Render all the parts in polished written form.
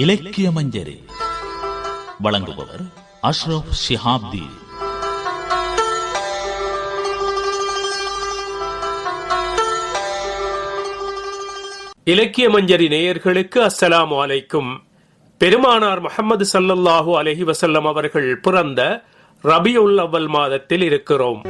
இலக்கிய மஞ்சரி வழங்குபவர் அஷ்ரப் ஷிஹாப்தி. இலக்கிய மஞ்சரி நேயர்களுக்கு அஸ்ஸலாமு அலைக்கும். பெருமானார் முஹம்மது ஸல்லல்லாஹு அலைஹி வஸல்லம் அவர்கள் பிறந்த ரபியுல் அவ்வல் மாதத்தில் இருக்கிறோம்.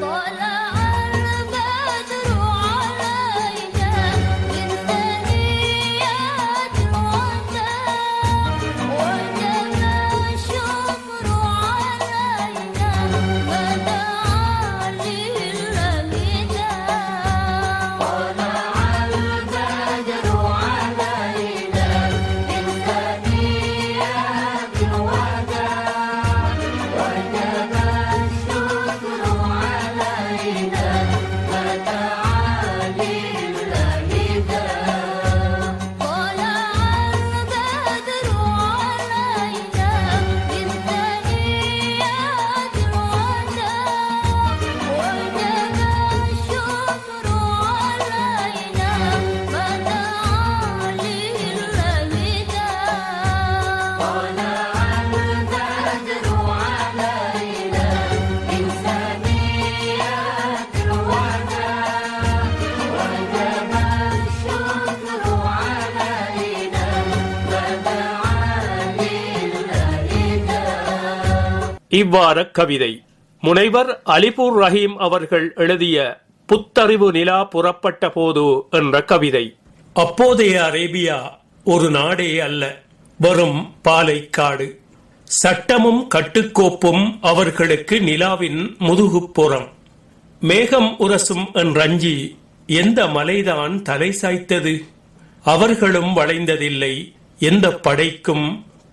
இவ்வாறு கவிதை முனைவர் அலிபுர் ரஹீம் அவர்கள் எழுதிய புத்தறிவு நிலா புறப்பட்ட போது என்ற கவிதை. அப்போதைய அரேபியா ஒரு நாடே அல்ல, வரும் பாலைக்காடு. சட்டமும் கட்டுக்கோப்பும் அவர்களுக்கு நிலாவின் முதுகுப்புறம். மேகம் உரசும் என்றஞ்சி எந்த மலைதான் தலை சாய்த்தது? அவர்களும் வளைந்ததில்லை எந்த படைக்கும்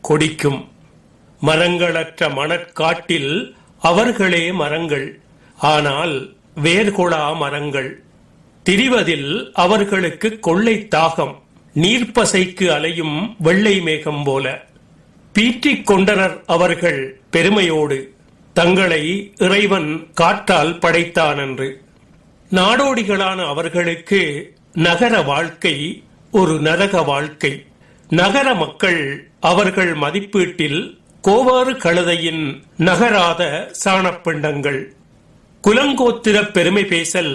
கொடிக்கும். மரங்களற்ற மணற்காட்டில் அவர்களே மரங்கள், ஆனால் வேர்கொளா மரங்கள். திரிவதில் அவர்களுக்கு கொள்ளை தாகம், நீர்ப்பசைக்கு அலையும் வெள்ளை மேகம் போல. பீற்றிக் கொண்டனர் அவர்கள் பெருமையோடு, தங்களை இறைவன் காற்றால் படைத்தான் என்று. நாடோடிகளான அவர்களுக்கு நகர வாழ்க்கை ஒரு நரக வாழ்க்கை. நகர மக்கள் அவர்கள் மதிப்பீட்டில் கோவாறு கழுதையின் நகராத சாணப்பிண்டங்கள். குலங்கோத்திர பெருமை பேசல்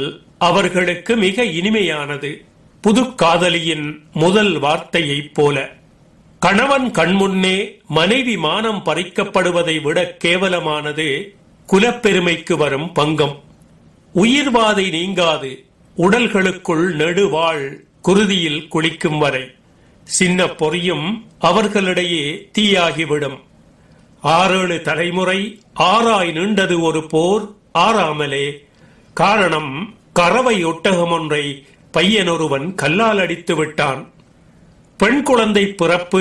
அவர்களுக்கு மிக இனிமையானது, புது காதலியின் முதல் வார்த்தையைப் போல. கணவன் கண்முன்னே மனைவி மானம் பறிக்கப்படுவதை விட கேவலமானது குலப்பெருமைக்கு வரும் பங்கம். உயிர்வாதை நீங்காது உடல்களுக்குள் நெடுவாள் குருதியில் குளிக்கும் வரை. சின்ன பொறியும் அவர்களிடையே தீயாகிவிடும். 6-7 தலைமுறை ஆராய் நீண்டது ஒரு போர் ஆறாமலே. காரணம், கறவை ஒட்டகம் ஒன்றை பையனொருவன் கல்லால் அடித்து விட்டான். பெண் குழந்தை பிறப்பு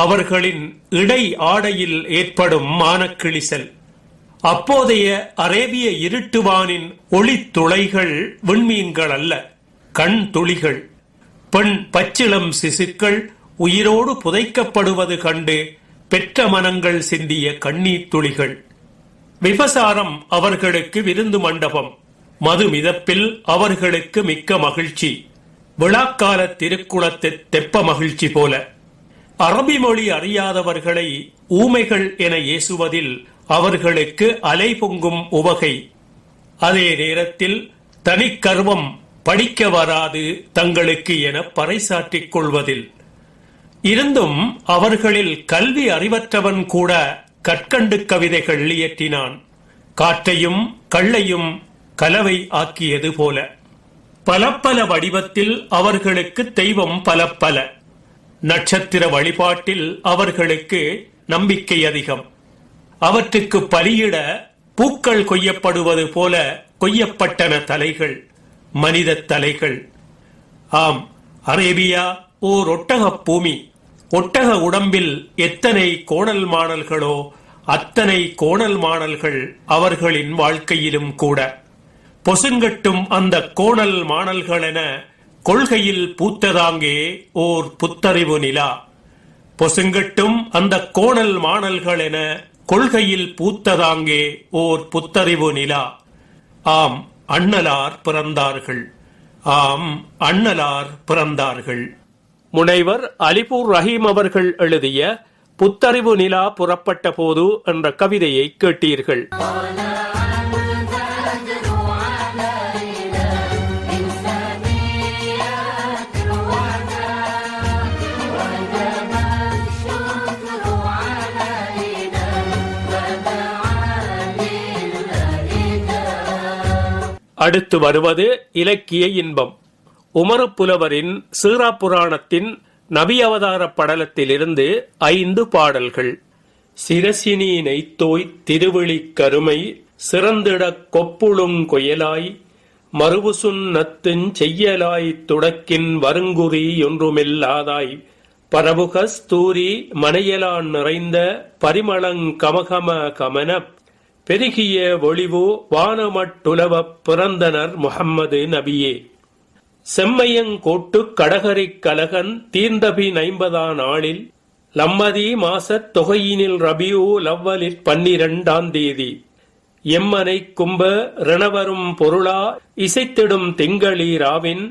அவர்களின் இடை ஆடையில் ஏற்படும் மானக்கிழிசல். அப்போதைய அரேபிய இருட்டுவானின் ஒளித்துளைகள் விண்மீன்கள் அல்ல, கண் துளிகள். பெண் பச்சிளம் சிசுக்கள் உயிரோடு புதைக்கப்படுவது கண்டு பெற்ற மனங்கள் சிந்திய கண்ணீர் துளிகள். விபசாரம் அவர்களுக்கு விருந்து மண்டபம், மது மிதப்பில் அவர்களுக்கு மிக்க மகிழ்ச்சி. விழாக்கால திருக்குளத்து தெப்ப மகிழ்ச்சி போல. அரபி மொழி அறியாதவர்களை ஊமைகள் என ஏசுவதில் அவர்களுக்கு அலை பொங்கும் உவகை. அதே நேரத்தில் தனிக்கர்வம் படிக்க வராது தங்களுக்கு என பறைசாற்றிக் கொள்வதில். இருந்தும் அவர்களில் கல்வி அறிவற்றவன் கூட கற்கண்டு கவிதைகள் இயற்றினான், காற்றையும் கள்ளையும் கலவை ஆக்கியது போல. பல பல வடிவத்தில் அவர்களுக்கு தெய்வம் பல பல. நட்சத்திர வழிபாட்டில் அவர்களுக்கு நம்பிக்கை அதிகம். அவற்றுக்கு பலியிட பூக்கள் கொய்யப்படுவது போல கொய்யப்பட்டன தலைகள், மனித தலைகள். ஆம், அரேபியா ஓர் ஒட்டக பூமி. ஒட்டக உடம்பில் எத்தனை கோணல் மாணல்களோ அத்தனை கோணல் மாணல்கள் அவர்களின் வாழ்க்கையிலும் கூட. பொசுங்கட்டும் அந்த கோணல் மாணல்களென கொள்கையில் பூத்ததாங்கே ஓர் புத்தறிவு நிலா. பொசுங்கட்டும் அந்த கோணல் மாணல்களென கொள்கையில் பூத்ததாங்கே ஓர் புத்தறிவு நிலா. ஆம், அண்ணலார் பிறந்தார்கள். ஆம், அண்ணலார் பிறந்தார்கள். முனைவர் அலிபுர் ரஹீம் அவர்கள் எழுதிய புத்தறிவு நிலா புறப்பட்ட போது என்ற கவிதையை கேட்டீர்கள். அடுத்து வருவது இலக்கிய இன்பம். உமறு புலவரின் சீரா புராணத்தின் நபி அவதார படலத்திலிருந்து 5 பாடல்கள். சிரசினி நெய்த்தோய் திருவிழி கருமை சிறந்திடக் கொப்புளுங் கொயலாய் மறுபுசுன் நத்துஞ் செய்யலாய் துடக்கின் வருங்குறி ஒன்றுமில்லாதாய் பரபுகஸ் தூரி மனையலான் நிறைந்த பரிமளங் கமகம கமனப் பெருகிய ஒளிவு வானமட்டுலவப் பிறந்தனர் முஹம்மது நபியே. செம்மையங்கோட்டுக் கடகரிக் கலகன் தீர்ந்தபின் 50 நாளில் லம்மதி மாசத் தொகையினில் ரபியூ லவ்வலிற் 12ஆம் தேதி எம்மனை கும்ப ரணவரும் பொருளா இசைத்திடும் திங்களீராவின்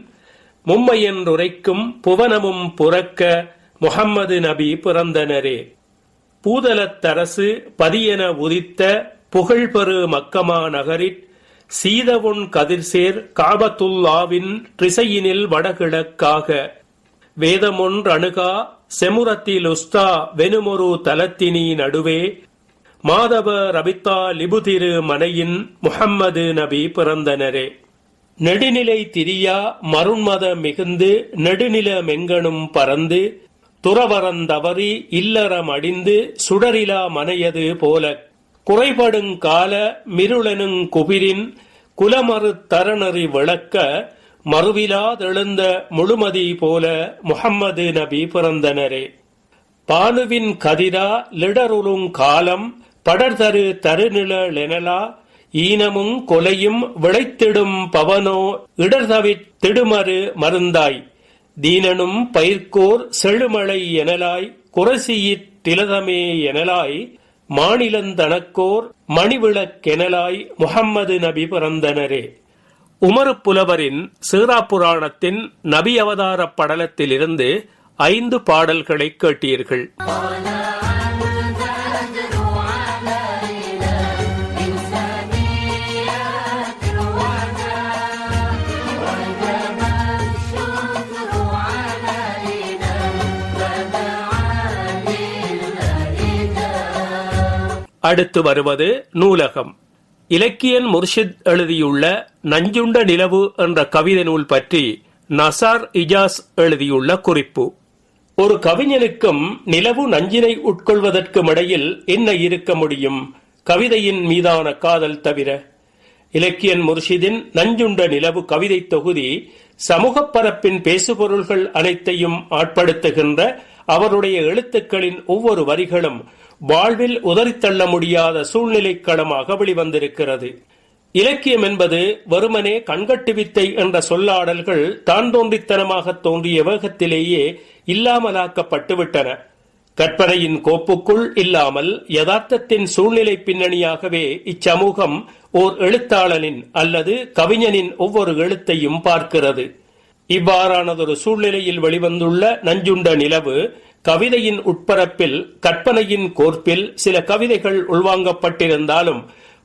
மும்மையென்றுரைக்கும் புவனமும் புறக்க முஹம்மது நபி பிறந்தனரே. பூதலத்தரசு பதியென உதித்த புகழ்பெரு மக்கமா நகரிற் சீதவுன் கதிர்சேர் காபத்துல்லாவின் திசையினில் வடகிழக்காக வேதமொன்றணுகா செமுரத்திலுஸ்தா வெனுமொரு தலத்தினி நடுவே மாதவ ரபித்தா லிபுதிரு மனையின் முஹம்மது நபி பிறந்தனரே. நெடுநிலை திரியா மருண்மத மிகுந்து நெடுநில மெங்கனும் பறந்து துறவரந்தவறி இல்லறம் அடிந்து சுடரிலா மனையது போல குறைபடுங் கால மிருளனுங் குபிரின் குலமறு தரணறி விளக்க மறுவிலாதெழுந்த முழுமதி போல முஹம்மது நபி பிறந்தனரே. பானுவின் கதிரா லிடருளுங் காலம் படர்தரு தருநிழலெனலா ஈனமும் கொலையும் விளைத்திடும் பவனோ இடர்தவித் திடுமறு மருந்தாய் தீனனும் பயிர்க்கோர் செழுமழை எனலாய் குரசியிற் திலதமே எனலாய் மாநிலந்தனக்கோர் மணிவிளக்கெனலாய் முஹம்மது நபி பிறந்தனரே. உமறு புலவரின் சீரா புராணத்தின் நபி அவதார படலத்திலிருந்து 5 பாடல்களை கேட்டீர்கள். அடுத்து வருவது நூலகம். இலக்கியன் முர்ஷித் எழுதியுள்ள நஞ்சுண்ட நிலவு என்ற கவிதை நூல் பற்றி நசார் இஜாஸ் எழுதியுள்ள குறிப்பு. ஒரு கவிஞனுக்கும் நிலவு நஞ்சினை உட்கொள்வதற்கும் இடையில் என்ன இருக்க முடியும்? கவிதையின் மீதான காதல் தவிர. இலக்கியன் முர்ஷிதின் நஞ்சுண்ட நிலவு கவிதை தொகுதி சமூகப் பரப்பின் பேசுபொருள்கள் அனைத்தையும் ஆட்படுத்துகின்ற அவருடைய எழுத்துக்களின் ஒவ்வொரு வரிகளும் வாழ்வில் உதறித்தள்ள முடியாத சூழ்நிலை களமாக வெளிவந்திருக்கிறது. இலக்கியம் என்பது வெறுமனே கண்கட்டு வித்தை என்ற சொல்லாடல்கள் தான் தோன்றித்தனமாக தோன்றிய வேகத்திலேயே இல்லாமலாக்கப்பட்டு விட்டன. கற்பனையின் கோப்புக்குள் இல்லாமல் யதார்த்தத்தின் சூழ்நிலை பின்னணியாகவே இச்சமூகம் ஓர் எழுத்தாளனின் அல்லது கவிஞனின் ஒவ்வொரு எழுத்தையும் பார்க்கிறது. இவ்வாறானதொரு சூழ்நிலையில் வெளிவந்துள்ள நஞ்சுண்ட நிலவு கவிதையின் உட்பரப்பில் கற்பனையின் கோர்ப்பில் சில கவிதைகள் உள்வாங்கப்பட்டிருந்தாலும்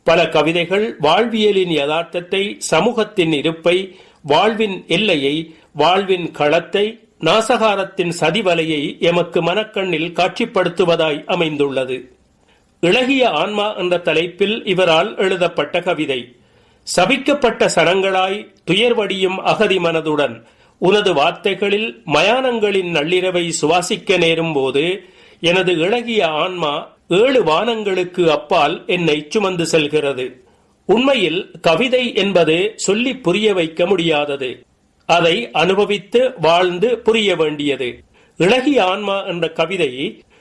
பல கவிதைகள் வாழ்வியலின் யதார்த்தத்தை, சமூகத்தின் இருப்பை, வாழ்வின் எல்லையை, வாழ்வின் களத்தை, நாசகாரத்தின் சதிவலையை எமக்கு மனக்கண்ணில் காட்சிப்படுத்துவதாய் அமைந்துள்ளது. இளகிய ஆன்மா என்ற தலைப்பில் இவரால் எழுதப்பட்ட கவிதை. சபிக்கப்பட்ட சனங்களாய் துயர்வடியும் அகதி மனதுடன் உனது வார்த்தைகளில் மயானங்களின் நள்ளிரவை சுவாசிக்க நேரும் போது எனது இளகிய ஆன்மா 7 வானங்களுக்கு அப்பால் என்னை சுமந்து செல்கிறது. உண்மையில் கவிதை என்பது சொல்லி புரிய வைக்க முடியாதது. அதை அனுபவித்து வாழ்ந்து புரிய வேண்டியது. இளகிய ஆன்மா என்ற கவிதை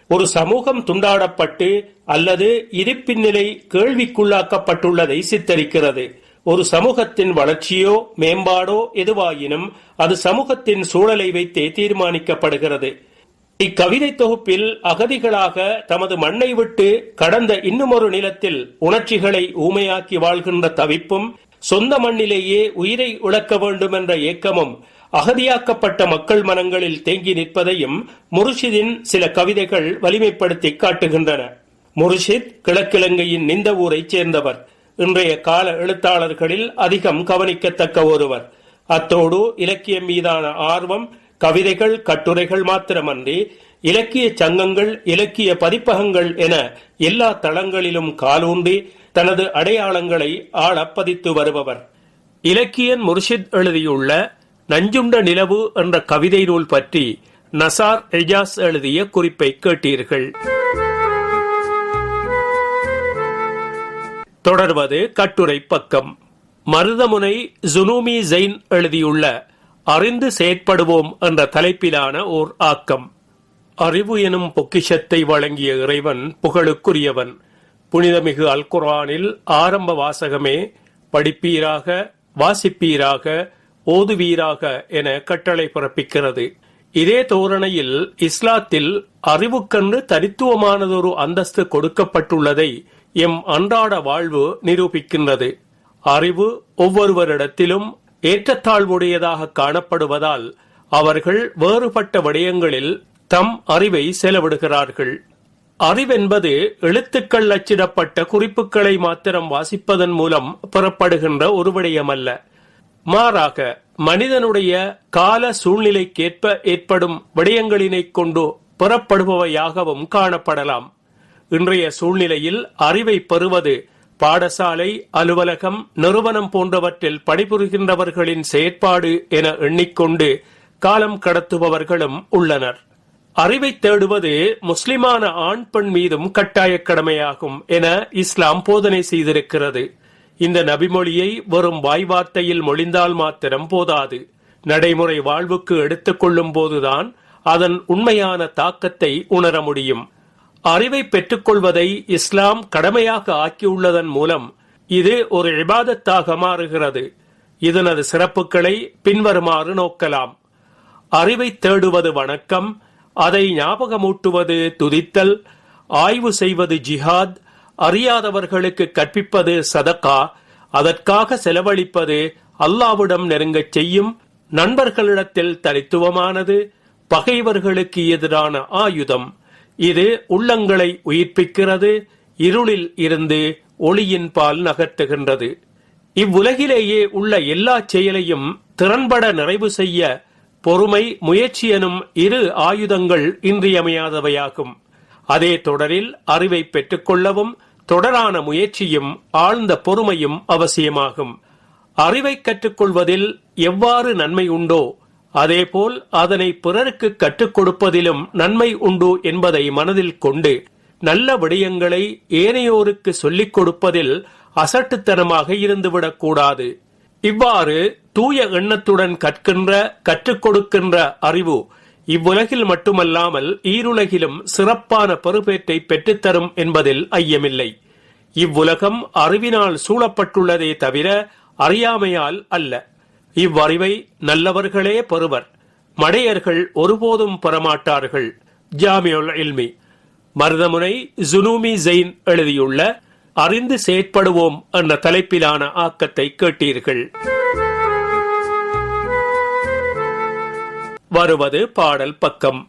ஒரு சமூகம் துண்டாடப்பட்டு அல்லது இருப்பின் நிலை கேள்விக்குள்ளாக்கப்பட்டுள்ளதை சித்தரிக்கிறது. ஒரு சமூகத்தின் வளர்ச்சியோ மேம்பாடோ எதுவாயினும் அது சமூகத்தின் சூழலை வைத்தே தீர்மானிக்கப்படுகிறது. இக்கவிதை தொகுப்பில் அகதிகளாக தமது மண்ணை விட்டு கடந்த இன்னுமொரு நிலத்தில் உணர்ச்சிகளை ஊமையாக்கி வாழ்கின்ற தவிப்பும், சொந்த மண்ணிலேயே உயிரை இழக்க வேண்டும் என்ற ஏக்கமும், அகதியாக்கப்பட்ட மக்கள் மனங்களில் தேங்கி நிற்பதையும் முர்ஷிதின் சில கவிதைகள் வலிமைப்படுத்தி காட்டுகின்றன. முர்ஷித் கிழக்கிழங்கையின் நிந்த ஊரைச் சேர்ந்தவர். இன்றைய கால எழுத்தாளர்களில் அதிகம் கவனிக்கத்தக்க ஒருவர். அத்தோடு இலக்கியம் மீதான ஆர்வம் கவிதைகள் கட்டுரைகள் மாத்திரமன்றி இலக்கிய சங்கங்கள் இலக்கிய பதிப்பகங்கள் என எல்லா தளங்களிலும் காலூன்றி தனது அடையாளங்களை ஆளப்பதித்து வருபவர். இலக்கியன் முர்ஷித் எழுதியுள்ள நஞ்சுண்ட நிலவு என்ற கவிதை நூல் பற்றி நசார் எஜாஸ் எழுதிய குறிப்பை கேட்டீர்கள். தொடர்வது கட்டுரை பக்கம். மருதமுனை ஜுனூமி ஜெயின் எழுதியுள்ள அறிந்து செயற்படுவோம் என்ற தலைப்பிலான ஓர் ஆக்கம். அறிவு எனும் பொக்கிஷத்தை வழங்கிய இறைவன் புகழுக்குரியவன். புனிதமிகு அல் குர்ஆனில் ஆரம்ப வாசகமே படிப்பீராக, வாசிப்பீராக, ஓதுவீராக என கட்டளை பிறப்பிக்கிறது. இதே தோரணையில் இஸ்லாத்தில் அறிவுக்கென்று தனித்துவமானதொரு அந்தஸ்து கொடுக்கப்பட்டுள்ளதை எம் அன்றாட வாழ்வு நிரூபிக்கின்றது. அறிவு ஒவ்வொருவரிடத்திலும் ஏற்றத்தாழ்வுடையதாக காணப்படுவதால் அவர்கள் வேறுபட்ட விடயங்களில் தம் அறிவை செலவிடுகிறார்கள். அறிவென்பது எழுத்துக்கள் அச்சிடப்பட்ட குறிப்புகளை மாத்திரம் வாசிப்பதன் மூலம் பெறப்படுகின்ற ஒரு விடயமல்ல. மாறாக மனிதனுடைய கால சூழ்நிலைக்கேற்ப ஏற்படும் விடயங்களினை கொண்டு பெறப்படுபவையாகவும் காணப்படலாம். இன்றைய சூழ்நிலையில் அறிவை பெறுவது பாடசாலை, அலுவலகம், நிறுவனம் போன்றவற்றில் பணிபுரிகின்றவர்களின் செயற்பாடு என எண்ணிக்கொண்டு காலம் கடத்துபவர்களும் உள்ளனர். அறிவை தேடுவது முஸ்லிமான ஆண் பெண் மீதும் கட்டாய கடமையாகும் என இஸ்லாம் போதனை செய்திருக்கிறது. இந்த நபிமொழியை வெறும் வாய்வார்த்தையில் மொழிந்தால் மாத்திரம் போதாது. நடைமுறை வாழ்வுக்கு எடுத்துக்கொள்ளும் போதுதான் அதன் உண்மையான தாக்கத்தை உணர முடியும். அறிவை பெற்றுக்கொள்வதை இஸ்லாம் கடமையாக ஆக்கியுள்ளதன் மூலம் இது ஒரு இபாதத்தாக மாறுகிறது. இதனது சிறப்புகளை பின்வருமாறு நோக்கலாம். அறிவை தேடுவது வணக்கம், அதை ஞாபகமூட்டுவது துதித்தல், ஆய்வு செய்வது ஜிஹாத், அறியாதவர்களுக்கு கற்பிப்பது சதகா, அதற்காக செலவழிப்பது அல்லாஹ்விடம் நெருங்கச் செய்யும், நண்பர்களிடத்தில் தனித்துவமானது, பகைவர்களுக்கு எதிரான ஆயுதம். இது உள்ளங்களை உயிர்ப்பிக்கிறது, இருளில் இருந்து ஒளியின் பால் நகர்த்துகின்றது. இவ்வுலகிலேயே உள்ள எல்லா செயலையும் திறன்பட நிறைவு செய்ய பொறுமை, முயற்சி எனும் இரு ஆயுதங்கள் இன்றியமையாதவையாகும். அதே தொடரில் அறிவை பெற்றுக்கொள்ளவும் தொடரான முயற்சியும் ஆழ்ந்த பொறுமையும் அவசியமாகும். அறிவை கற்றுக்கொள்வதில் எவ்வாறு நன்மை உண்டோ அதேபோல் அதனை பிறருக்கு கற்றுக் கொடுப்பதிலும் நன்மை உண்டு என்பதை மனதில் கொண்டு நல்ல விடயங்களை ஏனையோருக்கு சொல்லிக் கொடுப்பதில் அசட்டுத்தனமாக இருந்துவிடக்கூடாது. இவ்வாறு தூய எண்ணத்துடன் கற்றுக் கொடுக்கின்ற அறிவு இவ்வுலகில் மட்டுமல்லாமல் ஈருலகிலும் சிறப்பான பெறுபேற்றை பெற்றுத்தரும் என்பதில் ஐயமில்லை. இவ்வுலகம் அறிவினால் சூழப்பட்டுள்ளதே தவிர அறியாமையால் அல்ல. இவ்வறிவை நல்லவர்களே பெறுவர், மடையர்கள் ஒருபோதும் பெறமாட்டார்கள். ஜாமியுல் இல்மி. மருதமுனை ஜுனூமி ஜெயின் எழுதியுள்ள அறிந்து செயற்படுவோம் என்ற தலைப்பிலான ஆக்கத்தை கேட்டீர்கள். வருவது பாடல் பக்கம்.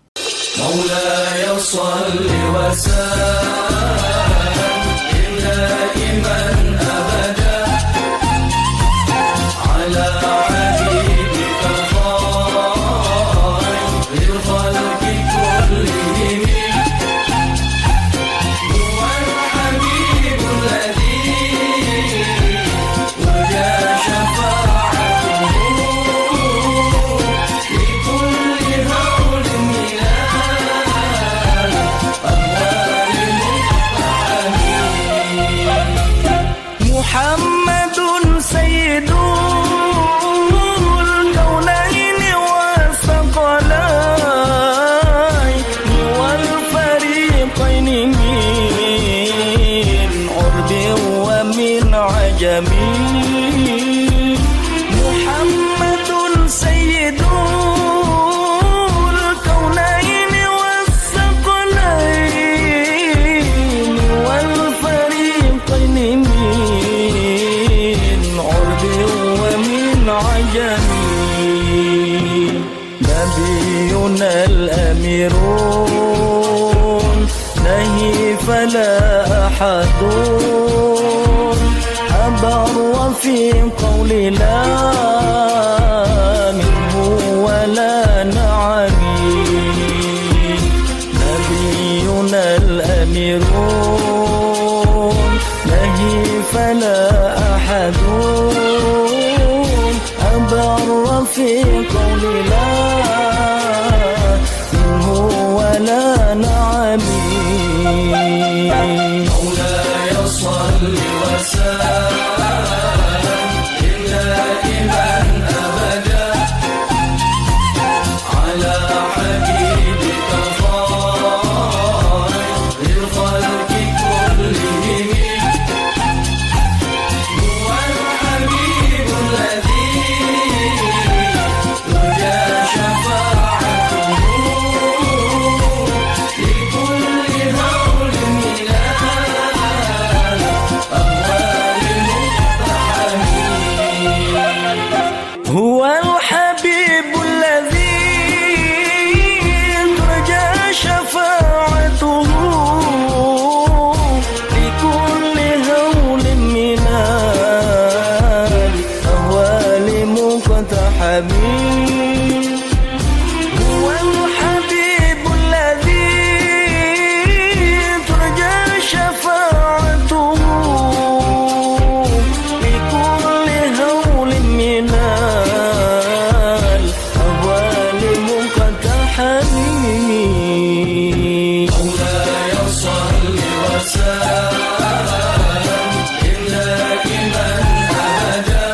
الأميرون نهي فلا أحد أبر في قول لا منه ولا نعمي نبينا الأميرون نهي فلا أحد أبر في قول لا منه ولا نعمي مولاي صل وسلم دائما أبدا على حبيبك خير الخلق كلهم هو الحبيب الذي ترجى شفاعته لكل هول من الأهوال مقتحمين هو الحبيب الذي ترجى شفاعته لكل هول من الأهوال مقتحمين هو الحبيب الذي ترجى شفاعته لكل هول من الأهوال مقتحمين مولاي صل وسلم دائما أبدا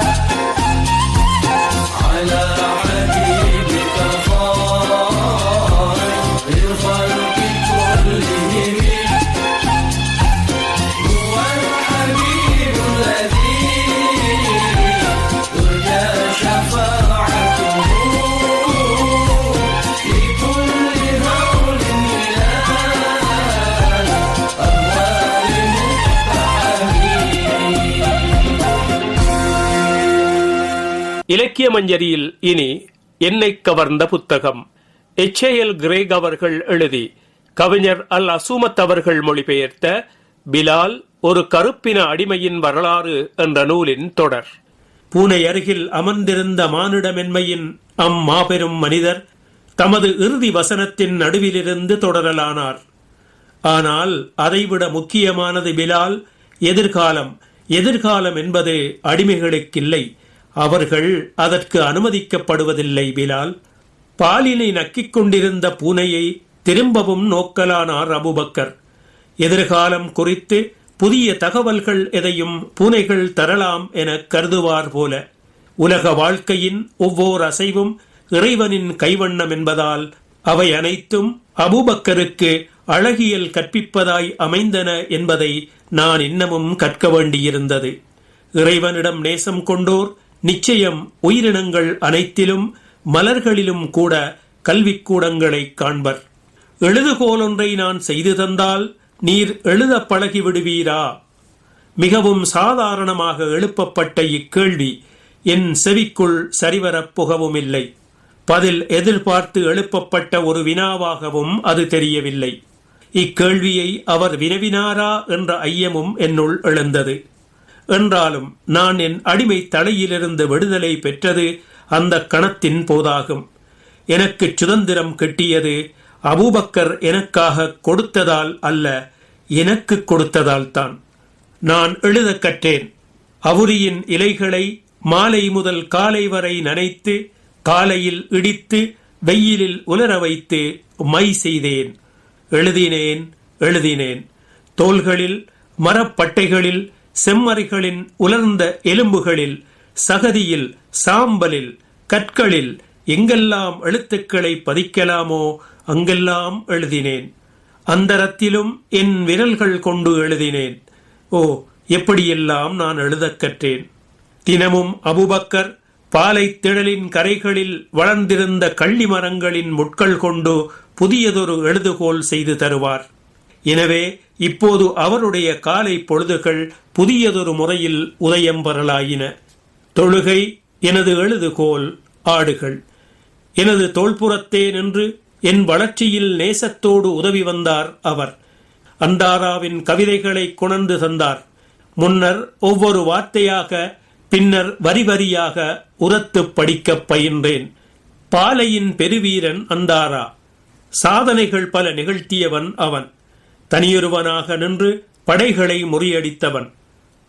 على حبيبك خير الخلق كلهم هو الحبيب الذي ترجى شفاعته لكل هول من الأهوال مقتحمين இலக்கிய மஞ்சரியில் இனி என்னை கவர்ந்த புத்தகம் எச்.ஏ.எல். கிரேக் அவர்கள் எழுதி கவிஞர் அல் அசூமத் அவர்கள் மொழிபெயர்த்த பிலால் ஒரு கருப்பின அடிமையின் வரலாறு என்ற நூலின் தொடர். பூனை அருகில் அமர்ந்திருந்த மானிடமென்மையின் அம்மாபெரும் மனிதர் தமது இறுதி வசனத்தின் நடுவிலிருந்து தொடரலானார். ஆனால் அதைவிட முக்கியமானது பிலால் எதிர்காலம். எதிர்காலம் என்பது அடிமைகளுக்கில்லை, அவர்கள் அதற்கு அனுமதிக்கப்படுவதில்லை. பிலால் பாலினை நக்கிக் கொண்டிருந்த பூனையை திரும்பவும் நோக்கலானார் அபூபக்கர். எதிர்காலம் குறித்து புதிய தகவல்கள் எதையும் பூனைகள் தரலாம் என கருதுவார் போல. உலக வாழ்க்கையின் ஒவ்வொரு அசைவும் இறைவனின் கைவண்ணம் என்பதால் அவை அனைத்தும் அபூபக்கருக்கு அழகியல் கற்பிப்பதாய் அமைந்தன என்பதை நான் இன்னமும் கற்க வேண்டியிருந்தது. இறைவனிடம் நேசம் கொண்டோர் நிச்சயம் உயிரினங்கள் அனைத்திலும் மலர்களிலும் கூட கல்விக்கூடங்களை காண்பர். எழுதுகோல் ஒன்றை நான் செய்து தந்தால் நீர் எழுத பழகிவிடுவீரா? மிகவும் சாதாரணமாக எழுப்பப்பட்ட இக்கேள்வி என் செவிக்குள் சரிவரப் புகவும் இல்லை. பதில் எதிர்பார்த்து எழுப்பப்பட்ட ஒரு வினாவாகவும் அது தெரியவில்லை. இக்கேள்வியை அவர் வினவினாரா என்ற ஐயமும் என்னுள் எழுந்தது. என்றாலும் நான் என் அடிமை தலையிலிருந்து விடுதலை பெற்றது அந்த கணத்தின் போதாகும். எனக்கு சுதந்திரம் கிட்டியது அபூபக்கர் எனக்காக கொடுத்ததால் அல்ல, எனக்கு கொடுத்ததால் தான். நான் எழுத கற்றேன். அவுரியின் இலைகளை மாலை முதல் காலை வரை நனைத்து காலையில் இடித்து வெயிலில் உலர வைத்து மை செய்தேன். எழுதினேன். தோள்களில், மரப்பட்டைகளில், செம்மறிகளின் உலர்ந்த எலும்புகளில், சகதியில், சாம்பலில், கற்களில் எங்கெல்லாம் எழுத்துக்களை பதிக்கலாமோ அங்கெல்லாம் எழுதினேன். அந்தரத்திலும் என் விரல்கள் கொண்டு எழுதினேன். ஓ, எப்படியெல்லாம் நான் எழுதக் கற்றேன். தினமும் அபூபக்கர் பாலை திடலின் கரைகளில் வளர்ந்திருந்த கள்ளி மரங்களின் முட்கள் கொண்டு புதியதொரு எழுதுகோல் செய்து தருவார். எனவே இப்போது அவருடைய காலை பொழுதுகள் புதியதொரு முறையில் உதயம் பெறலாயின. தொழுகை எனது எழுதுகோல், ஆடுகள் எனது தோள்புறத்தே நின்று என் வளர்ச்சியில் நேசத்தோடு உதவி வந்தார் அவர். அந்தாராவின் கவிதைகளை கொணர்ந்து தந்தார். முன்னர் ஒவ்வொரு வார்த்தையாக, பின்னர் வரி வரியாக உரத்துப் படிக்கப் பயின்றேன். பாலையின் பெருவீரன் அந்தாரா. சாதனைகள் பல நிகழ்த்தியவன் அவன். தனியொருவனாக நின்று படைகளை முறியடித்தவன்.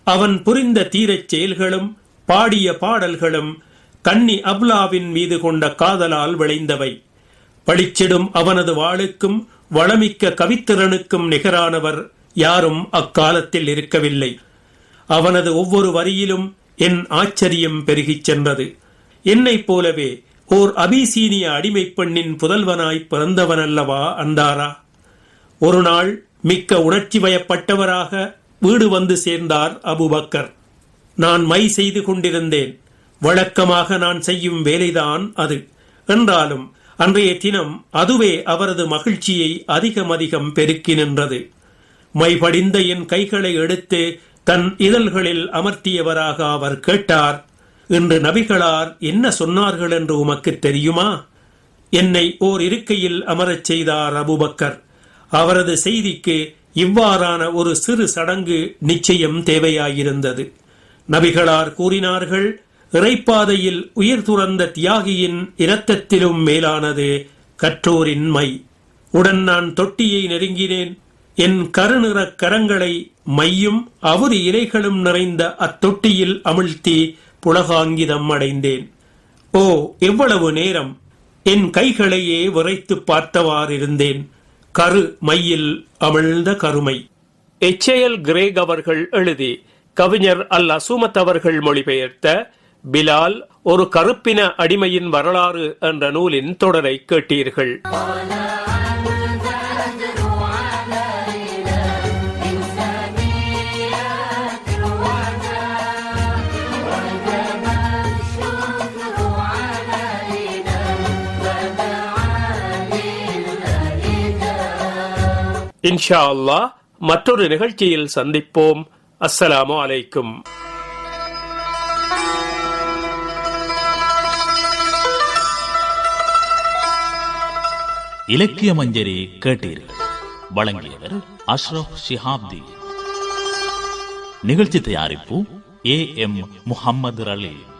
அவன் புரிந்த தீரச் செயல்களும் பாடிய பாடல்களும் கன்னி அப்லாவின் மீது கொண்ட காதலால் விளைந்தவை. பளிச்சிடும் அவனது வாளுக்கும் வளமிக்க கவித்திறனுக்கும் நிகரானவர் யாரும் அக்காலத்தில் இருக்கவில்லை. அவனது ஒவ்வொரு வரியிலும் என் ஆச்சரியம் பெருகிச் சென்றது. என்னைப் போலவே ஓர் அபிசீனிய அடிமைப் பெண்ணின் புதல்வனாய் பிறந்தவனல்லவா அந்தாரா? ஒரு நாள் மிக்க உணர்ச்சி வயப்பட்டவராக வீடு வந்து சேர்ந்தார் அபுபக்கர். நான் மை செய்து கொண்டிருந்தேன். வழக்கமாக நான் செய்யும் வேலைதான் அது. என்றாலும் அன்றைய தினம் அதுவே அவரது மகிழ்ச்சியை அதிகம் பெருக்கி நின்றது. மைபடிந்த என் கைகளை எடுத்து தன் இதழ்களில் அமர்த்தியவராக அவர் கேட்டார், இன்று நபிகளார் என்ன சொன்னார்கள் என்று உமக்கு தெரியுமா? என்னை ஓர் இருக்கையில் அமரச் செய்தார் அபுபக்கர். அவரது செய்திக்கு இவ்வாறான ஒரு சிறு சடங்கு நிச்சயம் தேவையாயிருந்தது. நபிகளார் கூறினார்கள், இறைப்பாதையில் உயிர் துறந்த தியாகியின் இரத்தத்திலும் மேலானது கற்றோரின் மை. உடன் நான் தொட்டியை நெருங்கினேன். என் கருநிறக் கரங்களை மையும் அவுரி இலைகளும் நிறைந்த அத்தொட்டியில் அமிழ்த்தி புலகாங்கிதம் அடைந்தேன். ஓ, எவ்வளவு நேரம்! என் கைகளையே விரைத்து பார்த்தவாறிருந்தேன். கரு மையில் அமிழ்ந்த கருமை. எச்ஏஎல் கிரேக் அவர்கள் எழுதி கவிஞர் அல் அசூமத் அவர்கள் மொழிபெயர்த்த பிலால் ஒரு கருப்பின அடிமையின் வரலாறு என்ற நூலின் தொடரை கேட்டீர்கள். இன்ஷா அல்லாஹ் மற்றொரு நிகழ்ச்சியில் சந்திப்போம். அஸ்ஸலாமு அலைக்கும். இலக்கிய மஞ்சரி கேட்டீர்கள். வழங்கியவர் அஷ்ரப் ஷிஹாப்தி. நிகழ்ச்சி தயாரிப்பு AM முஹம்மது ரலி.